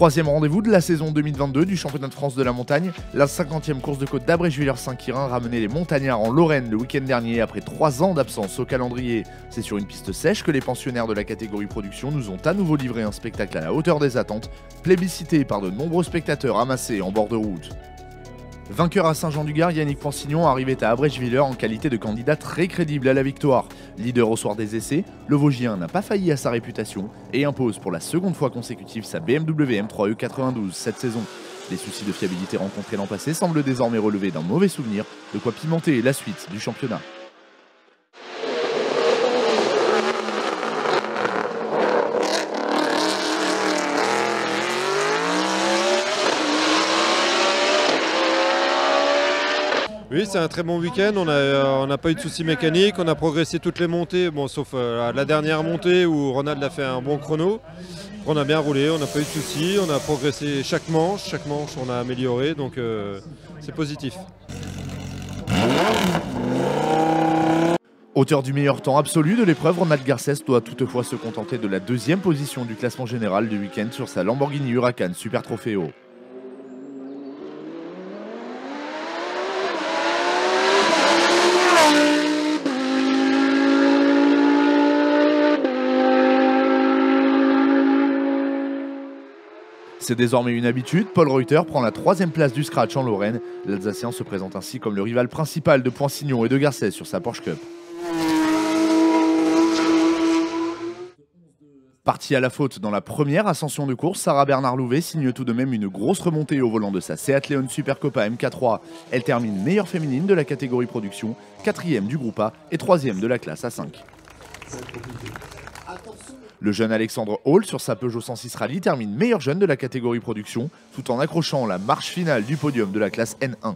Troisième rendez-vous de la saison 2022 du championnat de France de la montagne, la 50e course de côte d'Abrèche-Villers-Saint-Quirin ramenait les montagnards en Lorraine le week-end dernier après 3 ans d'absence au calendrier. C'est sur une piste sèche que les pensionnaires de la catégorie production nous ont à nouveau livré un spectacle à la hauteur des attentes, plébiscité par de nombreux spectateurs amassés en bord de route. Vainqueur à Saint-Jean-du-Gard, Yannick Pansignon arrivait à Abrèche-Villers en qualité de candidat très crédible à la victoire. Leader au soir des essais, le Vosgien n'a pas failli à sa réputation et impose pour la seconde fois consécutive sa BMW M3 E92 cette saison. Les soucis de fiabilité rencontrés l'an passé semblent désormais relever d'un mauvais souvenir, de quoi pimenter la suite du championnat. Oui, c'est un très bon week-end, on n'a pas eu de soucis mécaniques, on a progressé toutes les montées, bon, sauf la dernière montée où Ronald a fait un bon chrono. On a bien roulé, on n'a pas eu de soucis, on a progressé chaque manche on a amélioré, donc c'est positif. Auteur du meilleur temps absolu de l'épreuve, Ronald Garcès doit toutefois se contenter de la deuxième position du classement général du week-end sur sa Lamborghini Huracan Super Trofeo. C'est désormais une habitude, Paul Reuter prend la 3e place du scratch en Lorraine. L'Alsacien se présente ainsi comme le rival principal de Pansignon et de Garcès sur sa Porsche Cup. Partie à la faute dans la première ascension de course, Sarah Bernard-Louvet signe tout de même une grosse remontée au volant de sa Seat Leon Super Copa MK3. Elle termine meilleure féminine de la catégorie production, 4e du groupe A et 3e de la classe A5. Le jeune Alexandre Hall sur sa Peugeot 106 Rally termine meilleur jeune de la catégorie production tout en accrochant la marche finale du podium de la classe N1.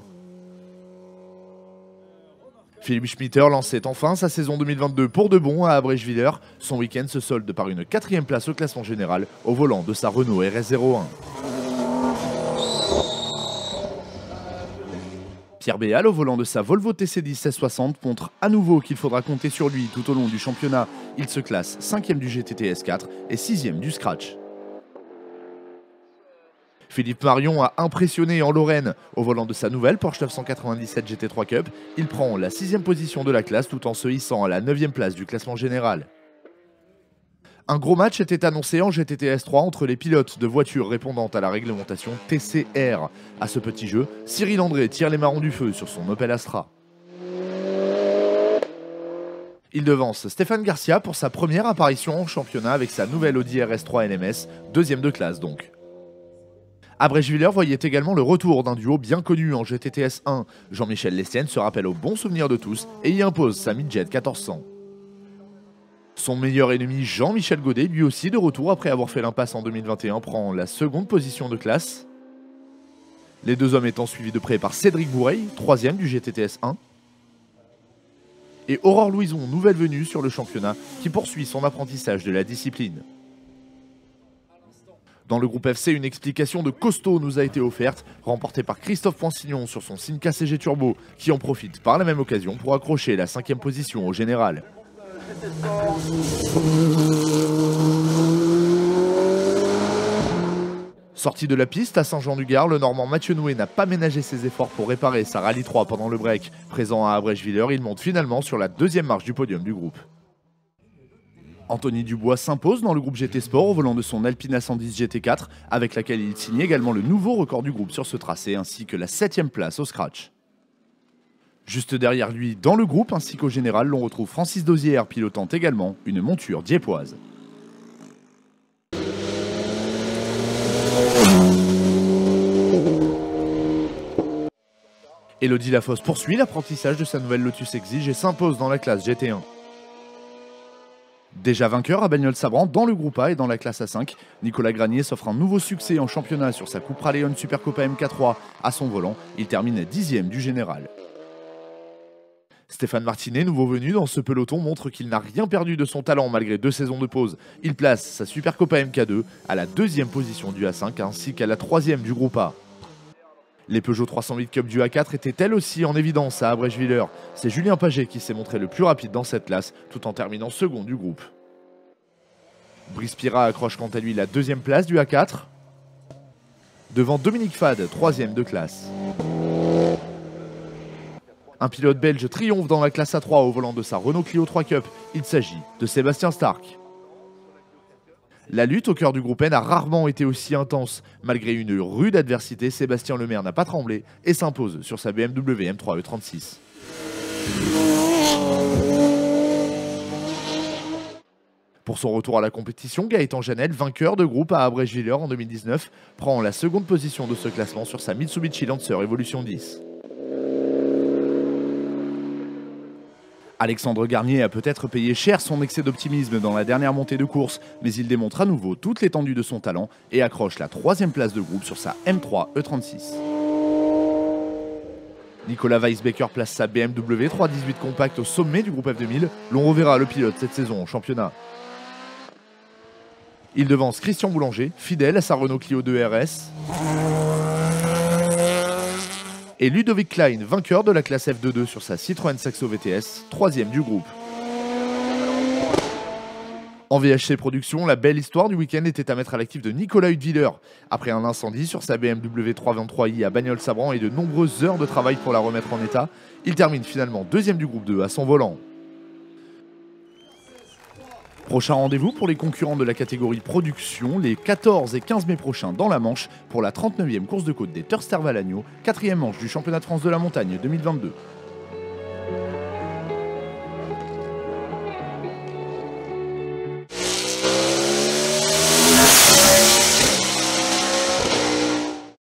Philippe Schmitter lançait enfin sa saison 2022 pour de bon à Abrèche-Villers. Son week-end se solde par une 4e place au classement général au volant de sa Renault RS01. Pierre Béal, au volant de sa Volvo TC10 1660, montre à nouveau qu'il faudra compter sur lui tout au long du championnat. Il se classe 5e du GTT S4 et 6e du Scratch. Philippe Marion a impressionné en Lorraine. Au volant de sa nouvelle Porsche 997 GT3 Cup, il prend la 6e position de la classe tout en se hissant à la 9e place du classement général. Un gros match était annoncé en GTT S3 entre les pilotes de voitures répondant à la réglementation TCR. À ce petit jeu, Cyril André tire les marrons du feu sur son Opel Astra. Il devance Stéphane Garcia pour sa première apparition en championnat avec sa nouvelle Audi RS3 LMS, 2e de classe donc. Abrèche-Villers voyait également le retour d'un duo bien connu en GTT S1. Jean-Michel Lestienne se rappelle au bon souvenir de tous et y impose sa Midjet 1400. Son meilleur ennemi Jean-Michel Godet, lui aussi de retour après avoir fait l'impasse en 2021, prend la 2e position de classe. Les deux hommes étant suivis de près par Cédric Bourreil, 3e du GTT S1. Et Aurore Louison, nouvelle venue sur le championnat, qui poursuit son apprentissage de la discipline. Dans le groupe FC, une explication de costaud nous a été offerte, remportée par Christophe Pansignon sur son Simca CG Turbo, qui en profite par la même occasion pour accrocher la 5e position au général. Sorti de la piste à Saint-Jean-du-Gard, le Normand Mathieu Noué n'a pas ménagé ses efforts pour réparer sa Rallye 3 pendant le break. Présent à Abrèche-Villers, il monte finalement sur la 2e marche du podium du groupe. Anthony Dubois s'impose dans le groupe GT Sport au volant de son Alpine A110 GT4, avec laquelle il signe également le nouveau record du groupe sur ce tracé, ainsi que la 7e place au Scratch. Juste derrière lui, dans le groupe ainsi qu'au général, l'on retrouve Francis Dozière pilotant également une monture dieppoise. Elodie Lafosse poursuit l'apprentissage de sa nouvelle Lotus Exige et s'impose dans la classe GT1. Déjà vainqueur à Bagnols-Sabran dans le groupe A et dans la classe A5, Nicolas Granier s'offre un nouveau succès en championnat sur sa Cupra Leon Super Copa MK3 à son volant. Il termine 10e du général. Stéphane Martinet, nouveau venu dans ce peloton, montre qu'il n'a rien perdu de son talent malgré 2 saisons de pause. Il place sa Super Copa MK2 à la 2e position du A5 ainsi qu'à la 3e du groupe A. Les Peugeot 308 Cup du A4 étaient elles aussi en évidence à Abrèche-Villers. C'est Julien Paget qui s'est montré le plus rapide dans cette classe, tout en terminant second du groupe. Brice Pira accroche quant à lui la 2e place du A4. devant Dominique Fade, 3e de classe. Un pilote belge triomphe dans la classe A3 au volant de sa Renault Clio 3 Cup. Il s'agit de Sébastien Stark. La lutte au cœur du groupe N a rarement été aussi intense. Malgré une rude adversité, Sébastien Lemaire n'a pas tremblé et s'impose sur sa BMW M3 E36. Pour son retour à la compétition, Gaëtan Janel, vainqueur de groupe à Abrège-Villers en 2019, prend la seconde position de ce classement sur sa Mitsubishi Lancer Evolution 10. Alexandre Garnier a peut-être payé cher son excès d'optimisme dans la dernière montée de course, mais il démontre à nouveau toute l'étendue de son talent et accroche la 3e place de groupe sur sa M3 E36. Nicolas Weisbecker place sa BMW 318 Compact au sommet du groupe F2000. L'on reverra le pilote cette saison au championnat. Il devance Christian Boulanger, fidèle à sa Renault Clio 2 RS. Et Ludovic Klein, vainqueur de la classe F22 sur sa Citroën Saxo VTS, 3e du groupe. En VHC Productions, la belle histoire du week-end était à mettre à l'actif de Nicolas Hudviller. Après un incendie sur sa BMW 323i à Bagnols-Sabran et de nombreuses heures de travail pour la remettre en état, il termine finalement 2e du groupe 2 à son volant. Prochain rendez-vous pour les concurrents de la catégorie production, les 14 et 15 mai prochains dans la Manche pour la 39e course de côte des Tursterval-Agneau, 4e manche du championnat de France de la montagne 2022.